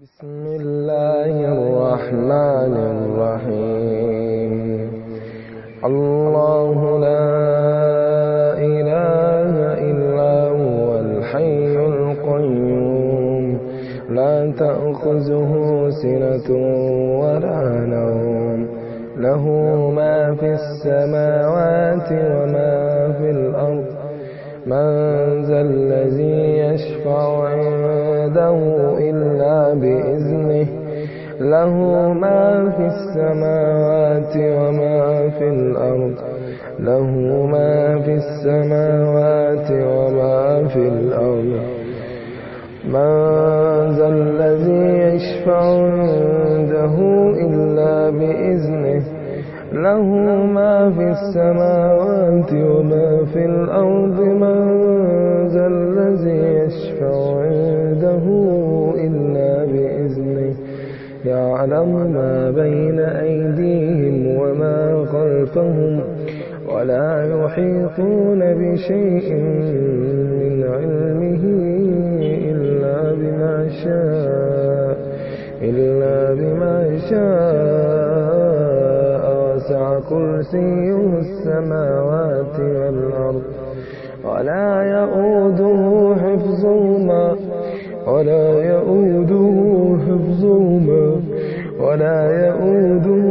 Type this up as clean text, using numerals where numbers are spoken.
بسم الله الرحمن الرحيم. الله لا إله إلا هو الحي القيوم لا تأخذه سنة ولا نوم له ما في السماوات وما في الأرض من ذا الذي يشفع عنده إلا بإذنه له ما في السماوات وما في الأرض له ما في السماوات وما في الأرض من ذا الذي يشفع عنده إلا بإذنه له ما في السماوات وما في الأرض من ذا الذي يشفع عنده إلا بإذنه يعلم ما بين أيديهم وما خلفهم ولا يحيطون بشيء من علمه إلا بما شاء وسع كرسيه السماوات والأرض ولا يؤوده حفظهما ولا يؤوده